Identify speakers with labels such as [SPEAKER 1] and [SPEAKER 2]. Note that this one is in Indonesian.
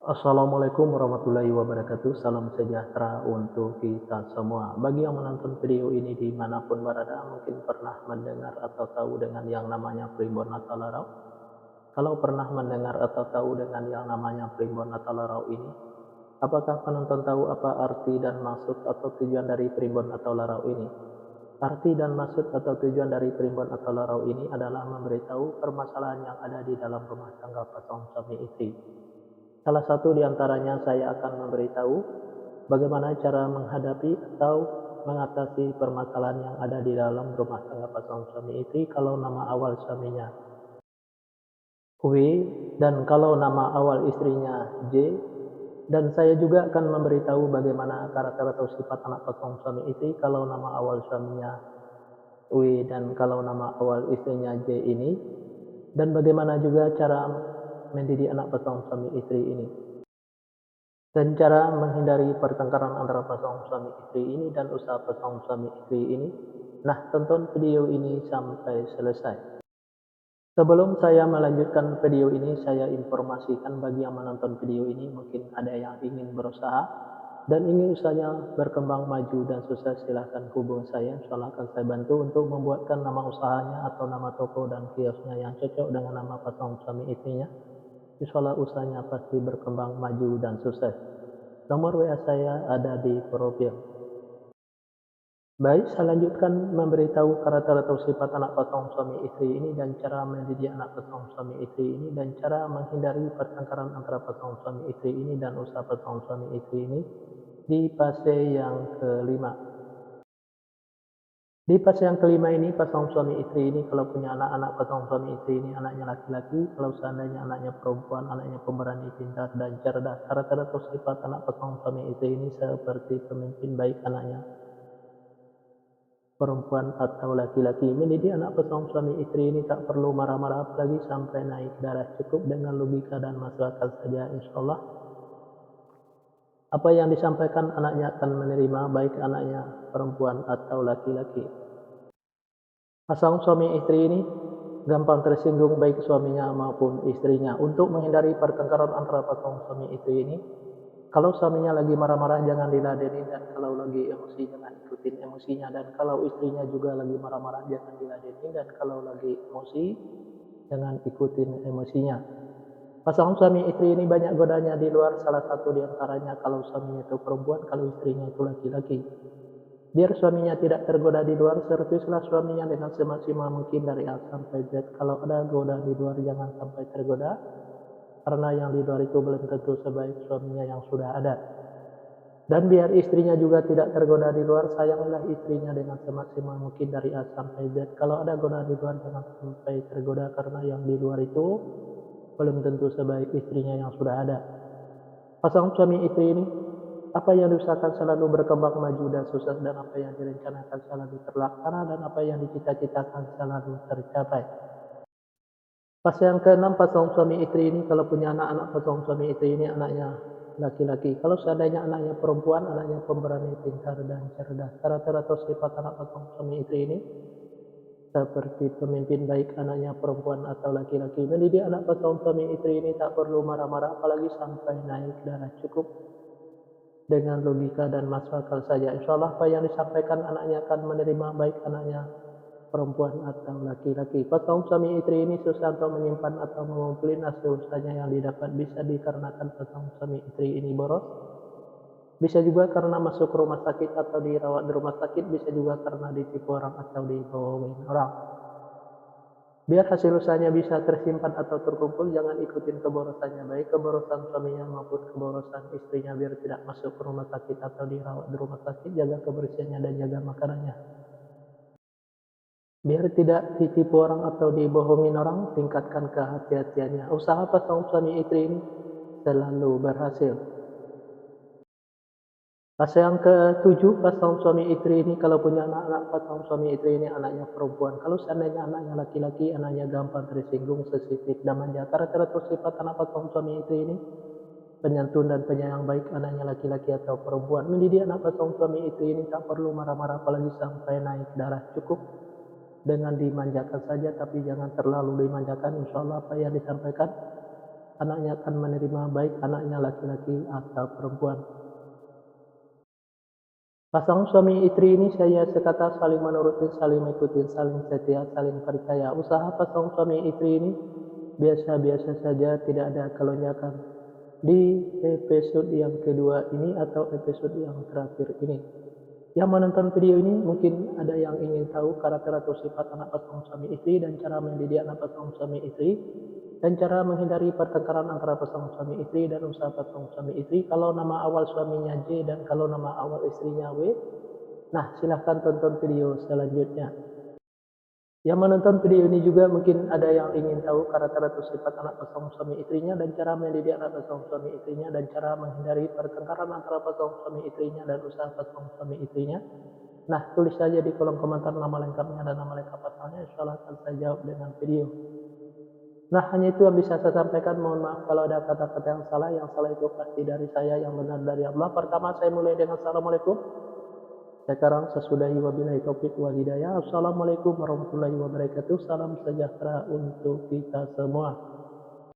[SPEAKER 1] Assalamualaikum warahmatullahi wabarakatuh. Salam sejahtera untuk kita semua. Bagi yang menonton video ini dimanapun berada, mungkin pernah mendengar atau tahu dengan yang namanya Primbon Natalarau. Kalau pernah mendengar atau tahu dengan yang namanya Primbon Natalarau ini, apakah penonton tahu apa arti dan maksud atau tujuan dari Primbon Natalarau ini? Arti dan maksud atau tujuan dari Primbon Natalarau ini adalah memberitahu permasalahan yang ada di dalam rumah tangga pasangan suami istri. Salah satu di antaranya saya akan memberitahu bagaimana cara menghadapi atau mengatasi permasalahan yang ada di dalam rumah tangga pasangan suami istri kalau nama awal suaminya W dan kalau nama awal istrinya J, dan saya juga akan memberitahu bagaimana karakter atau sifat anak pasangan suami istri kalau nama awal suaminya W dan kalau nama awal istrinya J ini, dan bagaimana juga cara mendidik anak pasangan suami istri ini. Dan cara menghindari pertengkaran antara pasangan suami istri ini dan usaha pasangan suami istri ini. Nah, tonton video ini sampai selesai. Sebelum saya melanjutkan video ini, saya informasikan bagi yang menonton video ini, mungkin ada yang ingin berusaha dan ingin usahanya berkembang maju dan sukses, silahkan hubungi saya. Insyaallah akan saya bantu untuk membuatkan nama usahanya atau nama toko dan kiosnya yang cocok dengan nama pasangan suami istrinya. Insyaallah usahanya pasti berkembang maju dan sukses. Nomor WA saya ada di profil. Baik, saya lanjutkan memberitahu karakter atau sifat anak pasangan suami istri ini dan cara mendidik anak pasangan suami istri ini dan cara menghindari pertengkaran antara pasangan suami istri ini dan usaha pasangan suami istri ini di fase yang kelima. Di fase yang kelima ini, pasangan suami istri ini kalau punya anak-anak pasangan suami istri ini anaknya laki-laki, kalau seandainya anaknya perempuan, anaknya pemberani, pintar, dan cerdas. Karakter atau sifat anak pasangan suami istri ini seperti pemimpin baik anaknya perempuan atau laki-laki. Mendidik anak pasangan suami istri ini tak perlu marah-marah, apalagi sampai naik darah, cukup dengan logika dan masuk akal saja. Insyaallah apa yang disampaikan anaknya akan menerima, baik anaknya perempuan atau laki-laki. Pasangan suami istri ini gampang tersinggung baik suaminya maupun istrinya. Untuk menghindari pertengkaran antara pasangan suami istri ini, kalau suaminya lagi marah-marah jangan diladeni, dan kalau lagi emosi jangan ikutin emosinya, dan kalau istrinya juga lagi marah-marah jangan diladeni, dan kalau lagi emosi jangan ikutin emosinya. Pasangan suami istri ini banyak godanya di luar, salah satu di antaranya kalau suaminya itu perempuan, kalau istrinya itu laki-laki. Biar suaminya tidak tergoda di luar, servislah suaminya dengan semaksimal mungkin dari A sampai Z. Kalau ada goda di luar jangan sampai tergoda, karena yang di luar itu belum tentu sebaik suaminya yang sudah ada. Dan biar istrinya juga tidak tergoda di luar, sayangilah istrinya dengan semaksimal mungkin dari A sampai Z. Kalau ada goda di luar jangan sampai tergoda, karena yang di luar itu belum tentu sebaik istrinya yang sudah ada. Pasangan suami istri ini, apa yang diusahakan selalu berkembang maju dan sukses, dan apa yang direncanakan selalu terlaksana, dan apa yang dicita-citakan selalu tercapai. Fase yang keenam, pasangan suami istri ini kalau punya anak-anak pasangan suami istri ini anaknya laki-laki. Kalau seandainya anaknya perempuan, anaknya pemberani, pintar, dan cerdas. Karakter atau sifat anak pasangan suami istri ini seperti pemimpin baik anaknya perempuan atau laki-laki. Mendidik anak pasangan suami istri ini tak perlu marah-marah, apalagi sampai naik darah, cukup dengan logika dan masuk akal saja. Insyaallah apa yang disampaikan anaknya akan menerima, baik anaknya perempuan atau laki-laki. Pasangan suami istri ini susah untuk menyimpan atau mengumpulkan hasil usahanya yang didapat, bisa dikarenakan pasangan suami istri ini boros, bisa juga karena masuk rumah sakit atau dirawat di rumah sakit, bisa juga karena ditipu orang atau dibohongin orang. Biar hasil usahanya bisa tersimpan atau terkumpul, jangan ikutin keborosannya, baik keborosan suaminya maupun keborosan istrinya. Biar tidak masuk ke rumah sakit atau dirawat di rumah sakit, jaga kebersihannya dan jaga makanannya. Biar tidak ditipu orang atau dibohongin orang, tingkatkan kehati-hatiannya. Usaha pasangan suami istri ini selalu berhasil. Fase yang ketujuh, pasangan suami istri ini kalau punya anak-anak, pasangan suami istri ini anaknya perempuan. Kalau seandainya anaknya laki-laki, anaknya gampang tersinggung, sensitif, dan manja. Karakter atau sifat anak pasangan suami istri ini penyantun dan penyayang, baik anaknya laki-laki atau perempuan. Mendidik anak pasangan suami istri ini tak perlu marah-marah, apalagi sampai naik darah, cukup dengan dimanjakan saja, tapi jangan terlalu dimanjakan. Insyaallah apa yang disampaikan anaknya akan menerima baik anaknya laki-laki atau perempuan. Pasangan suami istri ini saya sekata saling menuruti, saling mengikuti, saling setia, saling percaya. Usaha pasangan suami istri ini biasa-biasa saja, tidak ada kelonjakan. Di episode yang kedua ini atau episode yang terakhir ini, yang menonton video ini mungkin ada yang ingin tahu karakter atau sifat anak pasangan suami istri dan cara mendidik anak pasangan suami istri dan cara menghindari pertengkaran antara pasangan suami istri dan usaha pasangan suami istri kalau nama awal suaminya J dan kalau nama awal istrinya W. Nah, silahkan tonton video selanjutnya. Yang menonton video ini juga mungkin ada yang ingin tahu karakter atau sifat anak pasangan suami istrinya dan cara mendidik anak pasangan suami istrinya dan cara menghindari pertengkaran antara pasangan suami istrinya dan usaha pasangan suami istrinya. Nah, tulis saja di kolom komentar nama lengkapnya dan nama lengkap pasangannya, insyaallah akan saya jawab dengan video. Nah, hanya itu yang bisa saya sampaikan. Mohon maaf kalau ada kata-kata yang salah. Yang salah itu pasti dari saya, yang benar dari Allah. Pertama, saya mulai dengan Assalamualaikum. Sekarang sesudahi wabillahi taufik wal hidayah. Assalamualaikum warahmatullahi wabarakatuh. Salam sejahtera untuk kita semua.